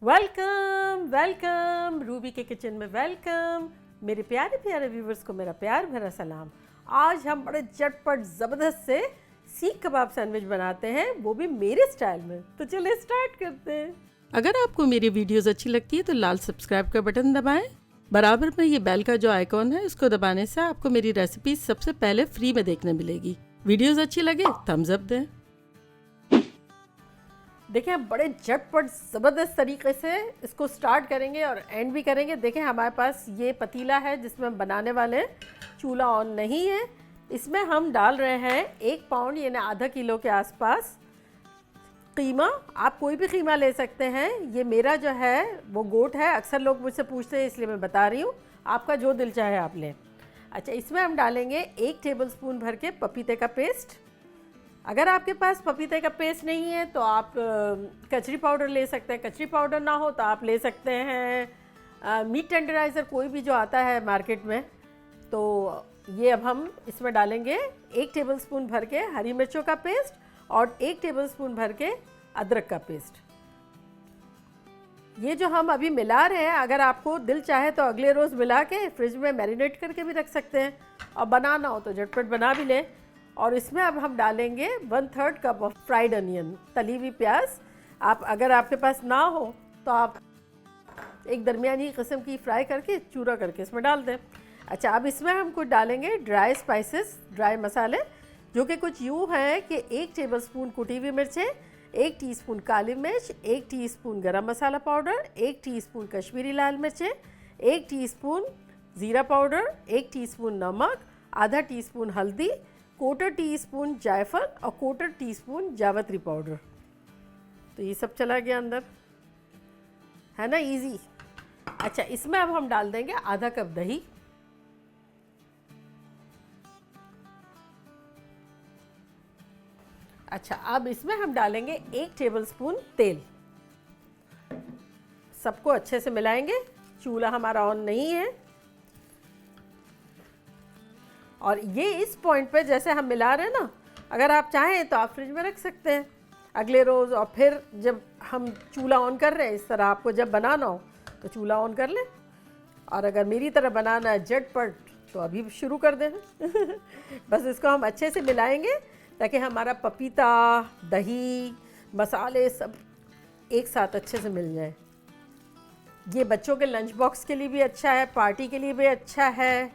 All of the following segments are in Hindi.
वेलकम वेलकम रूबी के किचन में वेलकम। मेरे प्यारे प्यारे व्यूवर्स को मेरा प्यार भरा सलाम। आज हम बड़े झटपट ज़बरदस्त से सीख कबाब सैंडविच बनाते हैं, वो भी मेरे स्टाइल में। तो चलिए स्टार्ट करते हैं। अगर आपको मेरी वीडियोस अच्छी लगती है तो लाल सब्सक्राइब का बटन दबाएं। बराबर में ये बेल का जो आइकॉन है इसको दबाने से आपको मेरी रेसिपी सबसे पहले फ्री में देखने मिलेगी। वीडियोस अच्छी लगे थम्स अप दें। देखिए हम बड़े झटपट ज़बरदस्त तरीके से इसको स्टार्ट करेंगे और एंड भी करेंगे। देखें हमारे पास ये पतीला है जिसमें हम बनाने वाले हैं। चूल्हा ऑन नहीं है। इसमें हम डाल रहे हैं 1 पाउंड यानी आधा किलो के आसपास कीमा। आप कोई भी कीमा ले सकते हैं। ये मेरा जो है वो गोट है। अक्सर लोग मुझसे पूछते हैं इसलिए मैं बता रही हूँ। आपका जो दिल चाहे आप लें। अच्छा, इसमें हम डालेंगे 1 टेबलस्पून भर के पपीते का पेस्ट। अगर आपके पास पपीते का पेस्ट नहीं है तो आप कचरी पाउडर ले सकते हैं। कचरी पाउडर ना हो तो आप ले सकते हैं मीट टेंडराइज़र, कोई भी जो आता है मार्केट में। तो ये अब हम इसमें डालेंगे 1 टेबलस्पून भर के हरी मिर्चों का पेस्ट और 1 टेबलस्पून भर के अदरक का पेस्ट। ये जो हम अभी मिला रहे हैं, अगर आपको दिल चाहे तो अगले रोज़ मिला के फ्रिज में मैरिनेट करके भी रख सकते हैं और बनाना हो तो झटपट बना भी लें। और इसमें अब हम डालेंगे 1/3 कप ऑफ फ्राइड अनियन, तली हुई प्याज। आप अगर आपके पास ना हो तो आप एक दरमियानी किस्म की फ्राई करके चूरा करके इसमें डाल दें। अच्छा, अब इसमें हम कुछ डालेंगे ड्राई स्पाइसेस, ड्राई मसाले, जो कि कुछ यूँ हैं कि 1 टेबलस्पून कुटी हुई मिर्चें, 1 टीस्पून काली मिर्च, 1 टीस्पून गरम मसाला पाउडर, 1 टीस्पून कश्मीरी लाल मिर्चें, 1 टीस्पून ज़ीरा पाउडर, 1 टीस्पून नमक, आधा टीस्पून हल्दी, 1/4 टीस्पून जायफल और 1/4 टीस्पून जावित्री पाउडर। तो ये सब चला गया अंदर, है ना, इजी। अच्छा, इसमें अब हम डाल देंगे आधा कप दही। अच्छा, अब इसमें हम डालेंगे 1 टेबलस्पून तेल। सबको अच्छे से मिलाएंगे। चूल्हा हमारा ऑन नहीं है। और ये इस पॉइंट पे जैसे हम मिला रहे हैं ना, अगर आप चाहें तो आप फ्रिज में रख सकते हैं अगले रोज़। और फिर जब हम चूल्हा ऑन कर रहे हैं इस तरह, आपको जब बनाना हो तो चूल्हा ऑन कर लें। और अगर मेरी तरह बनाना है झटपट तो अभी शुरू कर दें। बस इसको हम अच्छे से मिलाएंगे ताकि हमारा पपीता, दही, मसाले सब एक साथ अच्छे से मिल जाए। ये बच्चों के लंच बॉक्स के लिए भी अच्छा है, पार्टी के लिए भी अच्छा है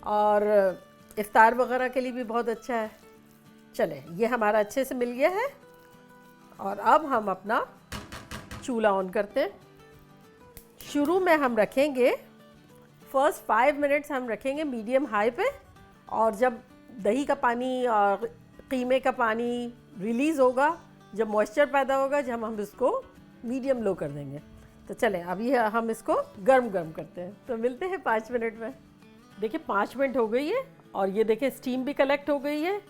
और इफ्तार वगैरह के लिए भी बहुत अच्छा है। चले, ये हमारा अच्छे से मिल गया है। और अब हम अपना चूल्हा ऑन करते हैं। शुरू में हम रखेंगे फर्स्ट 5 मिनट्स हम रखेंगे मीडियम हाई पे। और जब दही का पानी और कीमे का पानी रिलीज़ होगा, जब मॉइस्चर पैदा होगा, जब हम इसको मीडियम लो कर देंगे। तो चलें, अभी हम इसको गर्म गर्म करते हैं। तो मिलते हैं 5 मिनट में। देखिए 5 मिनट हो गई है और ये देखिए स्टीम भी कलेक्ट हो गई है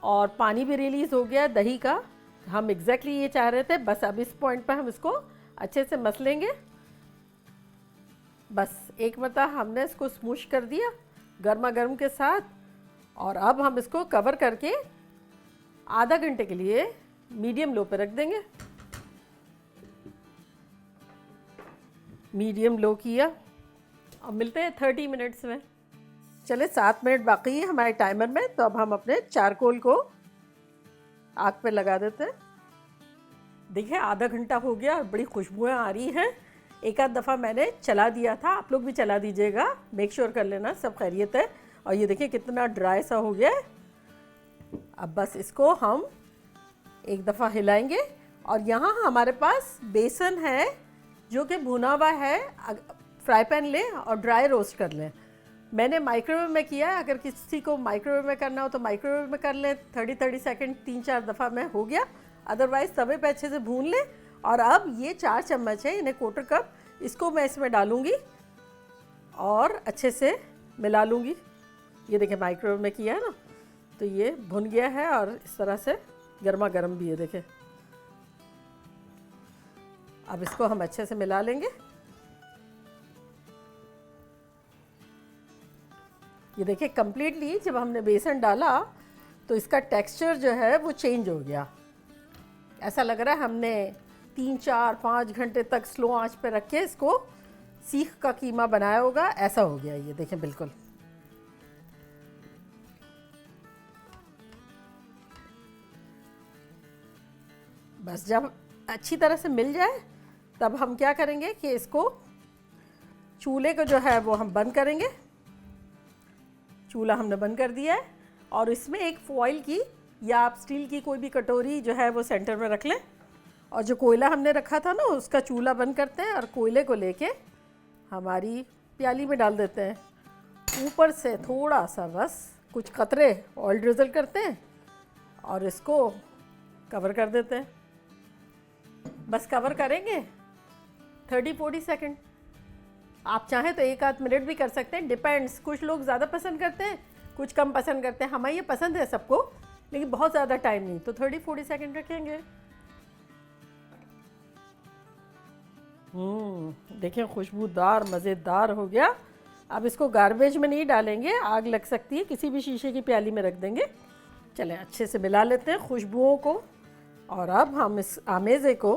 और पानी भी रिलीज़ हो गया है दही का। हम एग्जैक्टली ये चाह रहे थे। बस अब इस पॉइंट पर हम इसको अच्छे से मस लेंगे। बस एक मरतबा हमने इसको स्मूश कर दिया गर्मा गर्म के साथ। और अब हम इसको कवर करके आधा घंटे के लिए मीडियम लो पे रख देंगे। मीडियम लो किया। अब मिलते हैं 30 मिनट्स में। चले, 7 मिनट बाकी है हमारे टाइमर में। तो अब हम अपने चारकोल को आग पे लगा देते हैं। देखिए आधा घंटा हो गया और बड़ी खुशबुएं आ रही हैं। एक आध दफ़ा मैंने चला दिया था, आप लोग भी चला दीजिएगा, मेक श्योर कर लेना सब खैरियत है। और ये देखिए कितना ड्राई सा हो गया है। अब बस इसको हम एक दफ़ा हिलाएंगे। और यहाँ हमारे पास बेसन है जो कि भुना हुआ है। फ्राई पैन लें और ड्राई रोस्ट कर लें। मैंने माइक्रोवेव में किया है। अगर किसी को माइक्रोवेव में करना हो तो माइक्रोवेव में कर लें। 30-30 सेकंड 3-4 दफ़ा में हो गया। अदरवाइज़ तवे पे अच्छे से भून लें। और अब ये 4 चम्मच है, इन्हें 1/4 कप, इसको मैं इसमें डालूँगी और अच्छे से मिला लूँगी। ये देखिए माइक्रोवेव में किया है ना, तो ये भुन गया है और इस तरह से गर्मा गर्म भी है। देखें, अब इसको हम अच्छे से मिला लेंगे। ये देखिए कम्प्लीटली जब हमने बेसन डाला तो इसका टेक्सचर जो है वो चेंज हो गया। ऐसा लग रहा है हमने 3-4-5 घंटे तक स्लो आंच पे रख के इसको सीख का कीमा बनाया होगा, ऐसा हो गया ये देखें बिल्कुल। बस जब अच्छी तरह से मिल जाए तब हम क्या करेंगे कि इसको चूल्हे को जो है वो हम बंद करेंगे। चूल्हा हमने बंद कर दिया है और इसमें एक फॉइल की या आप स्टील की कोई भी कटोरी जो है वो सेंटर में रख लें और जो कोयला हमने रखा था ना उसका चूल्हा बंद करते हैं और कोयले को लेके हमारी प्याली में डाल देते हैं। ऊपर से थोड़ा सा बस कुछ कतरे ऑयल ड्रिजल करते हैं और इसको कवर कर देते हैं। बस कवर करेंगे 30-40 सेकंड। आप चाहें तो 1-8 मिनट भी कर सकते हैं, डिपेंड्स। कुछ लोग ज़्यादा पसंद करते हैं, कुछ कम पसंद करते हैं। हमें ये पसंद है सबको, लेकिन बहुत ज़्यादा टाइम नहीं, तो 30-40 सेकंड रखेंगे। देखिए खुशबूदार मज़ेदार हो गया। अब इसको गार्बेज में नहीं डालेंगे, आग लग सकती है, किसी भी शीशे की प्याली में रख देंगे। चलें अच्छे से मिला लेते हैं खुशबुओं को और अब हम इस आमेज़े को,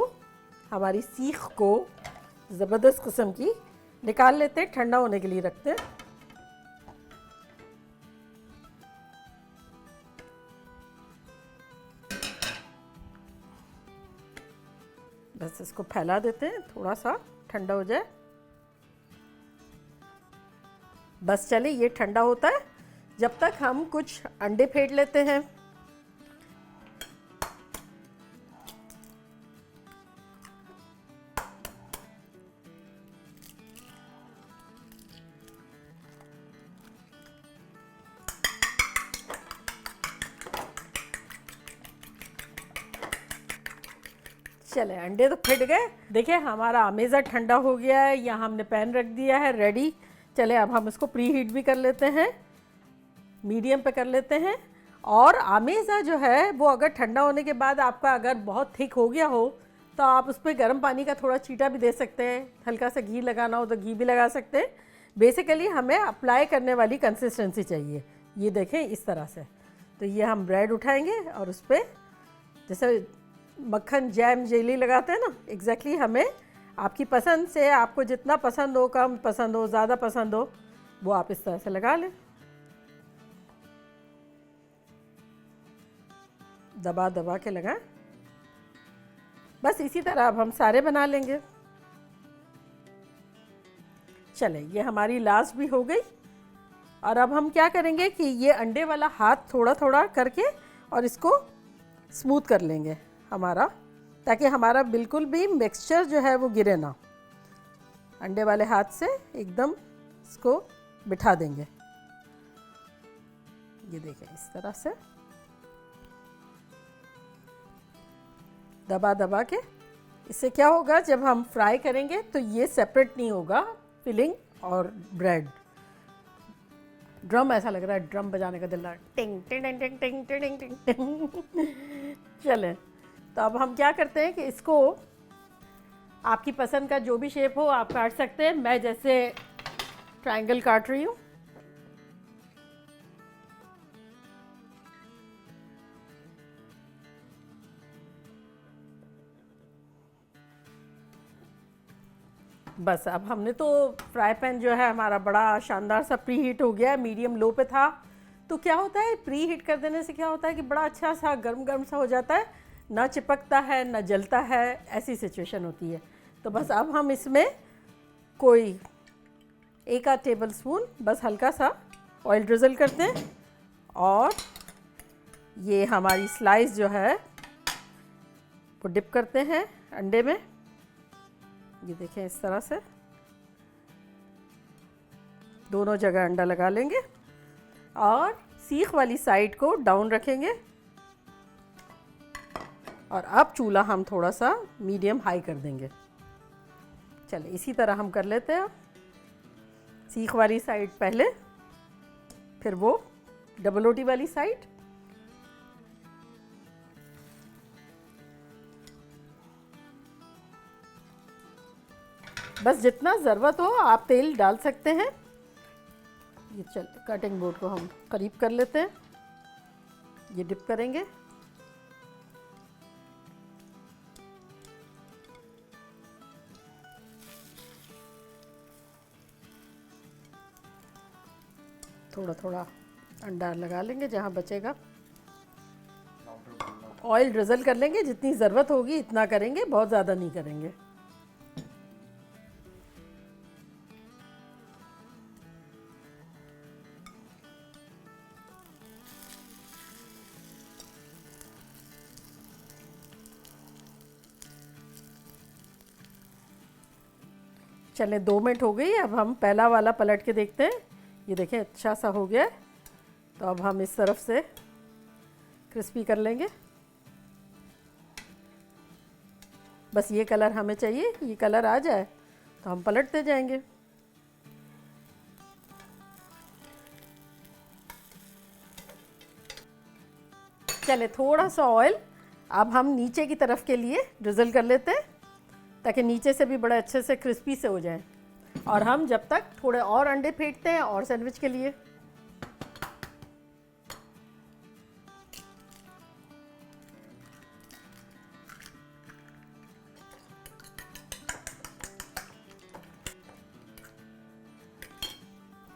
हमारी सीख को ज़बरदस्त किस्म की निकाल लेते हैं, ठंडा होने के लिए रखते हैं। बस इसको फैला देते हैं, थोड़ा सा ठंडा हो जाए। बस चले ये ठंडा होता है जब तक हम कुछ अंडे फेंट लेते हैं। चले अंडे तो फट गए। देखिए हमारा अमेज़ा ठंडा हो गया है, यहाँ हमने पैन रख दिया है रेडी। चले अब हम इसको प्री हीट भी कर लेते हैं, मीडियम पे कर लेते हैं। और अमेज़ा जो है वो अगर ठंडा होने के बाद आपका अगर बहुत थिक हो गया हो तो आप उस पर गर्म पानी का थोड़ा छींटा भी दे सकते हैं। हल्का सा घी लगाना हो तो घी भी लगा सकते हैं। बेसिकली हमें अप्लाई करने वाली कंसिस्टेंसी चाहिए, ये देखें इस तरह से। तो ये हम ब्रेड उठाएंगे और उस पर जैसे मक्खन जैम जेली लगाते हैं ना, एग्जैक्टली हमें आपकी पसंद से, आपको जितना पसंद हो, कम पसंद हो, ज़्यादा पसंद हो, वो आप इस तरह से लगा लें। दबा दबा के लगाएं। बस इसी तरह अब हम सारे बना लेंगे। चले ये हमारी लास्ट भी हो गई। और अब हम क्या करेंगे कि ये अंडे वाला हाथ थोड़ा थोड़ा करके और इसको स्मूथ कर लेंगे हमारा, ताकि हमारा बिल्कुल भी मिक्सचर जो है वो गिरे ना। अंडे वाले हाथ से एकदम इसको बिठा देंगे, ये देखें इस तरह से दबा दबा के। इससे क्या होगा, जब हम फ्राई करेंगे तो ये सेपरेट नहीं होगा फिलिंग और ब्रेड। ड्रम ऐसा लग रहा है, ड्रम बजाने का दिल रहा है, टिंग टिंग टिंग टिंग टिंग टिंग टिंग। चलें तो अब हम क्या करते हैं कि इसको आपकी पसंद का जो भी शेप हो आप काट सकते हैं। मैं जैसे ट्रायंगल काट रही हूँ। बस अब हमने तो फ्राई पैन जो है हमारा बड़ा शानदार सा प्री हीट हो गया है, मीडियम लो पे था। तो क्या होता है प्री हीट कर देने से क्या होता है कि बड़ा अच्छा सा गर्म गर्म सा हो जाता है, ना चिपकता है ना जलता है, ऐसी सिचुएशन होती है। तो बस अब हम इसमें कोई 1 टेबल स्पून बस हल्का सा ऑयल ड्रिजल करते हैं और ये हमारी स्लाइस जो है वो डिप करते हैं अंडे में। ये देखें इस तरह से दोनों जगह अंडा लगा लेंगे और सीख वाली साइड को डाउन रखेंगे। और अब चूल्हा हम थोड़ा सा मीडियम हाई कर देंगे। चले इसी तरह हम कर लेते हैं। सीख वाली साइड पहले, फिर वो डबल रोटी वाली साइड। बस जितना ज़रूरत हो आप तेल डाल सकते हैं। ये चल कटिंग बोर्ड को हम करीब कर लेते हैं, ये डिप करेंगे। थोड़ा थोड़ा अंडा लगा लेंगे जहाँ बचेगा। ऑयल ड्रिजल कर लेंगे, जितनी ज़रूरत होगी इतना करेंगे, बहुत ज़्यादा नहीं करेंगे। चले 2 मिनट हो गई, अब हम पहला वाला पलट के देखते हैं। ये देखें अच्छा सा हो गया है, तो अब हम इस तरफ से क्रिस्पी कर लेंगे। बस ये कलर हमें चाहिए, ये कलर आ जाए तो हम पलटते जाएंगे। चले थोड़ा सा ऑयल अब हम नीचे की तरफ के लिए ड्रिजल कर लेते हैं, ताकि नीचे से भी बड़े अच्छे से क्रिस्पी से हो जाए। और हम जब तक थोड़े और अंडे फेंटते हैं और सैंडविच के लिए।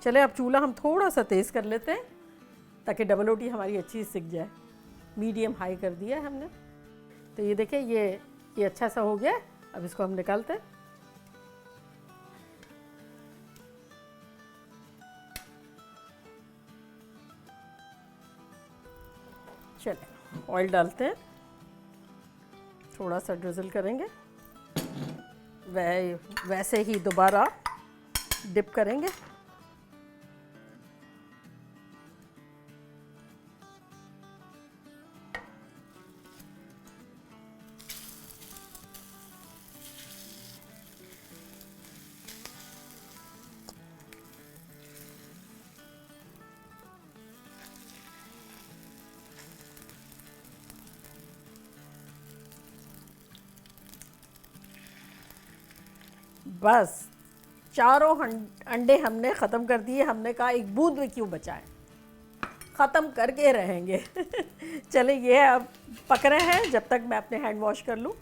चले अब चूल्हा हम थोड़ा सा तेज़ कर लेते हैं, ताकि डबल रोटी हमारी अच्छी सिक जाए। मीडियम हाई कर दिया है हमने। तो ये देखिए ये अच्छा सा हो गया। अब इसको हम निकालते हैं। चलिए ऑयल डालते हैं, थोड़ा सा ड्रिजल करेंगे, वैसे ही दोबारा डिप करेंगे। बस चारों अंडे हमने ख़त्म कर दिए। हमने कहा एक बूंद में क्यों बचाएं, ख़त्म करके रहेंगे। चले ये अब पक रहे हैं, जब तक मैं अपने हैंड वॉश कर लूँ।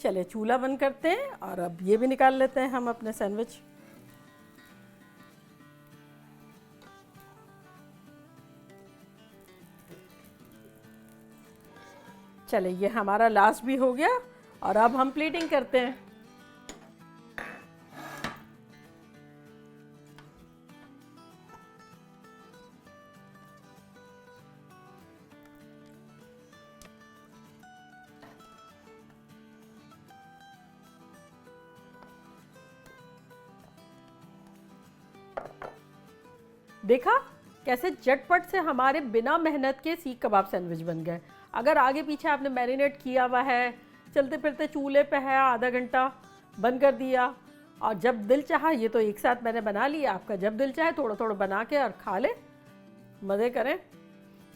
चले चूल्हा बंद करते हैं और अब ये भी निकाल लेते हैं हम अपने सैंडविच। चले ये हमारा लास्ट भी हो गया और अब हम प्लेटिंग करते हैं। देखा कैसे झटपट से हमारे बिना मेहनत के सीख कबाब सैंडविच बन गए। अगर आगे पीछे आपने मैरिनेट किया हुआ है, चलते फिरते चूल्हे पे है, आधा घंटा बंद कर दिया और जब दिल चाहा, ये तो एक साथ मैंने बना लिया, आपका जब दिल चाहे थोड़ा थोड़ा बना के और खा ले, मज़े करें।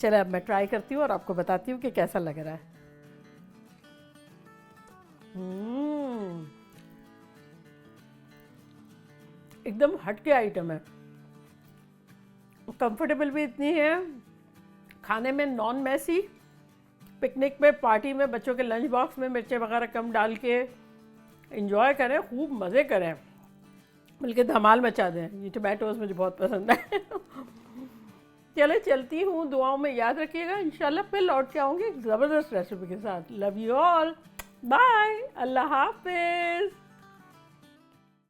चले अब मैं ट्राई करती हूँ और आपको बताती हूँ कि कैसा लग रहा है। एकदम हटके आइटम है, कंफर्टेबल भी इतनी है, खाने में नॉन मैसी, पिकनिक में, पार्टी में, बच्चों के लंच बॉक्स में मिर्चें वगैरह कम डाल के एंजॉय करें, खूब मज़े करें, बल्कि धमाल मचा दें। ये टोमेटोज़ मुझे बहुत पसंद है। चले चलती हूँ, दुआओं में याद रखिएगा। इंशाल्लाह फिर लौट के आऊँगी ज़बरदस्त रेसिपी के साथ। लव यू ऑल, बाय, अल्लाह हाफिज़।